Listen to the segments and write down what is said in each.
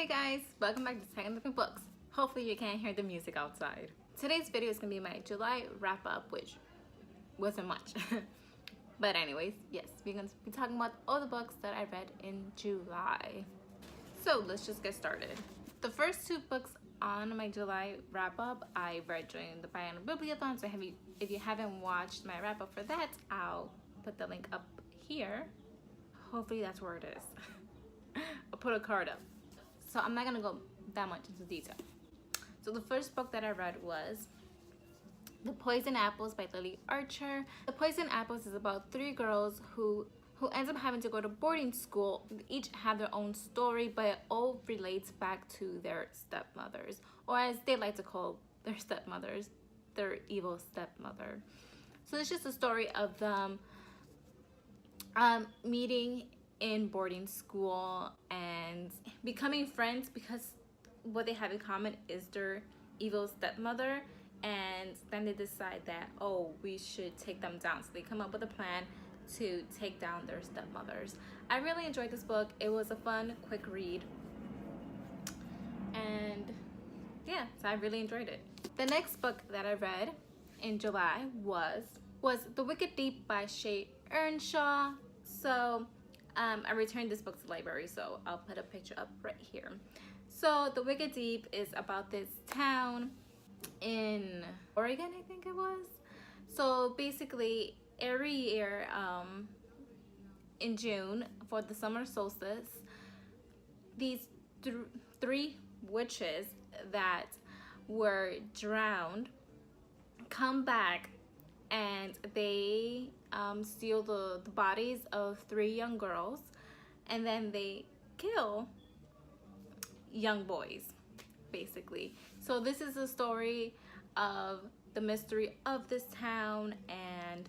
Hey guys, welcome back to Tangled Books. Hopefully you can't hear the music outside. Today's video is gonna be my July wrap up, which wasn't much. But anyways, yes, we're gonna be talking about all the books that I read in July. So let's just get started. The first two books on my July wrap up I read during the Biennial Bibliothon. So if you haven't watched my wrap up for that, I'll put the link up here. Hopefully that's where it is. I'll put a card up. So I'm not gonna go that much into detail. So the first book that I read was The Poison Apples by Lily Archer. The Poison Apples is about three girls who ends up having to go to boarding school. They each have their own story, but it all relates back to their stepmothers, or as they like to call their stepmothers, their evil stepmother. So it's just a story of them meeting in boarding school and becoming friends because what they have in common is their evil stepmother, and then they decide that, oh, we should take them down. So they come up with a plan to take down their stepmothers. I really enjoyed this book. It was a fun, quick read, and yeah, so I really enjoyed it. The next book that I read in July was The Wicked Deep by Shay Earnshaw. So I returned this book to the library, so I'll put a picture up right here. So The Wicked Deep is about this town in Oregon, I think it was. So basically every year in June for the summer solstice, these three witches that were drowned come back, and they steal the bodies of three young girls, and then they kill young boys, basically. So this is a story of the mystery of this town and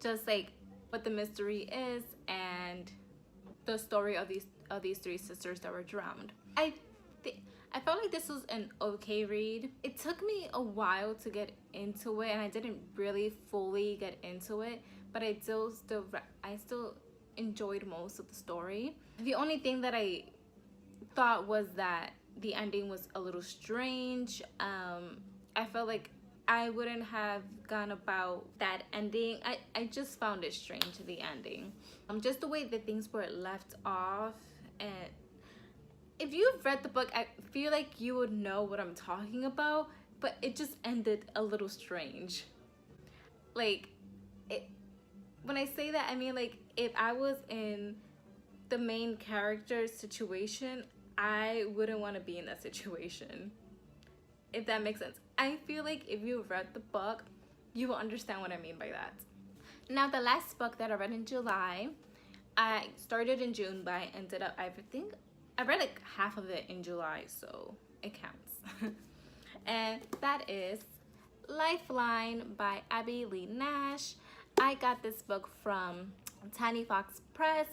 just like what the mystery is and the story of these three sisters that were drowned. I felt like this was an okay read. It took me a while to get into it, and I didn't really fully get into it, but I still enjoyed most of the story. The only thing that I thought was that the ending was a little strange. I felt like I wouldn't have gone about that ending. I just found it strange, the ending. Just the way that things were left off. And if you've read the book, I feel like you would know what I'm talking about, but it just ended a little strange. Like, when I say that, I mean, like, if I was in the main character's situation, I wouldn't want to be in that situation, if that makes sense. I feel like if you've read the book, you will understand what I mean by that. Now, the last book that I read in July, I started in June, but I ended up, I think I read like half of it in July, so it counts. And that is Lifeline by Abby Lee Nash. I got this book from Tiny Fox Press.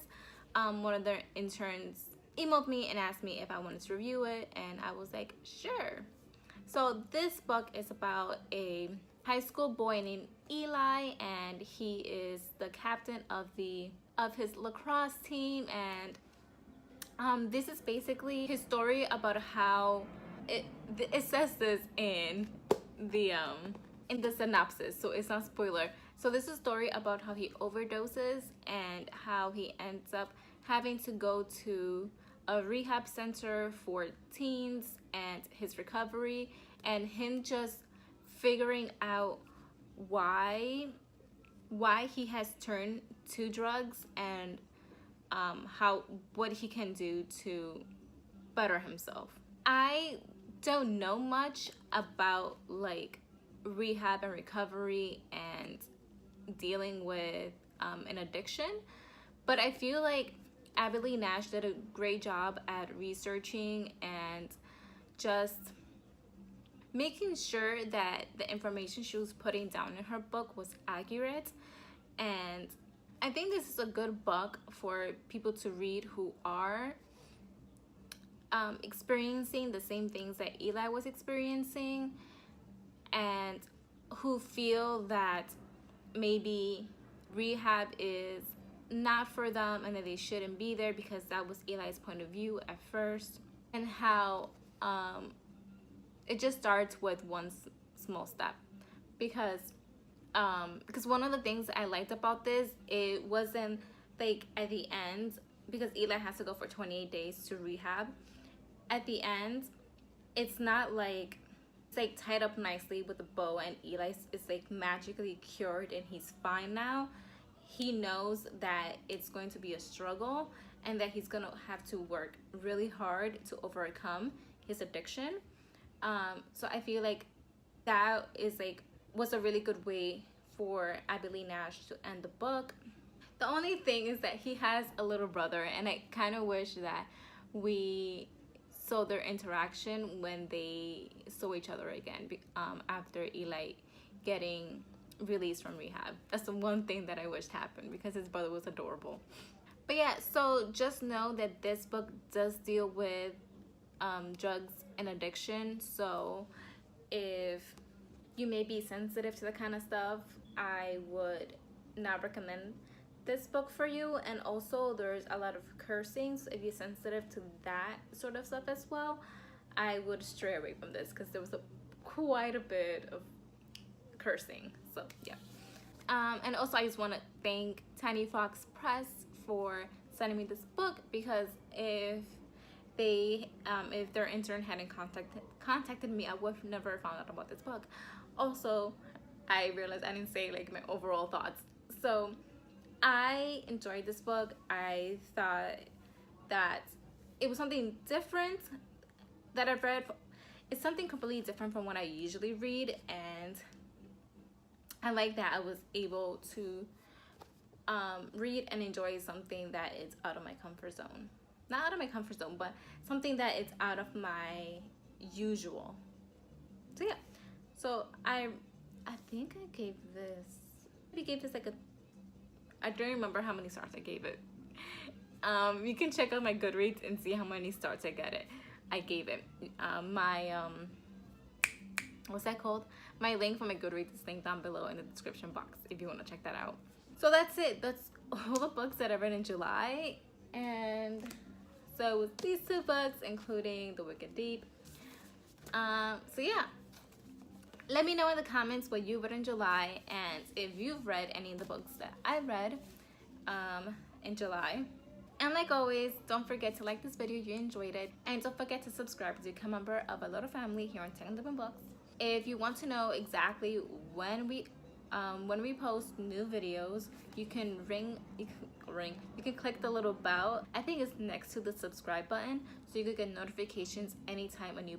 One of their interns emailed me and asked me if I wanted to review it, and I was like, sure. So this book is about a high school boy named Eli, and he is the captain of his lacrosse team, and this is basically his story about how it says this in the synopsis, so it's not spoiler. So this is a story about how he overdoses and how he ends up having to go to a rehab center for teens and his recovery, and him just figuring out why he has turned to drugs, and what he can do to better himself. I don't know much about like rehab and recovery and dealing with an addiction, but I feel like Abby Lee Nash did a great job at researching and just making sure that the information she was putting down in her book was accurate. And I think this is a good book for people to read who are experiencing the same things that Eli was experiencing, and who feel that maybe rehab is not for them and that they shouldn't be there, because that was Eli's point of view at first. and how it just starts with one small step. Because one of the things I liked about this, it wasn't like at the end, because Eli has to go for 28 days to rehab. At the end, it's not like it's like tied up nicely with a bow and Eli is like magically cured and he's fine now. He knows that it's going to be a struggle and that he's gonna have to work really hard to overcome his addiction. So I feel like that is like was a really good way for Abby Lee Nash to end the book. The only thing is that he has a little brother, and I kind of wish that we saw their interaction when they saw each other again, after Eli getting released from rehab. That's the one thing that I wished happened, because his brother was adorable. But yeah, so just know that this book does deal with drugs and addiction. So if you may be sensitive to the kind of stuff, I would not recommend this book for you. And also there's a lot of cursing, so if you're sensitive to that sort of stuff as well, I would stray away from this, because there was quite a bit of cursing. So yeah. And also I just want to thank Tiny Fox Press for sending me this book, because if their intern hadn't contacted me, I would have never found out about this book. Also, I realized I didn't say like my overall thoughts. So I enjoyed this book. I thought that it was something different that I've read. It's something completely different from what I usually read, and I like that I was able to read and enjoy something that is out of my comfort zone. Not out of my comfort zone, but something that is out of my usual. So yeah. So I think I gave this like I don't remember how many stars I gave it. You can check out my Goodreads and see how many stars I gave it. What's that called? My link for my Goodreads is linked down below in the description box if you want to check that out. So that's it. That's all the books that I read in July. And so it was these two books, including The Wicked Deep. So yeah. Let me know in the comments what you read in July, and if you've read any of the books that I read in July. And like always, don't forget to like this video if you enjoyed it, and don't forget to subscribe to become a member of a little family here on Tangled Books. If you want to know exactly when we post new videos, you can click the little bell. I think it's next to the subscribe button, so you can get notifications anytime a new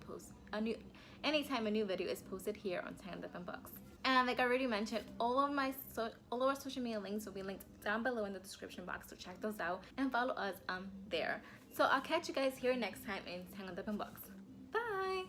video is posted here on Tangled Books. And like I already mentioned, all of our social media links will be linked down below in the description box, so check those out and follow us there. So I'll catch you guys here next time in Tangled Books. Bye.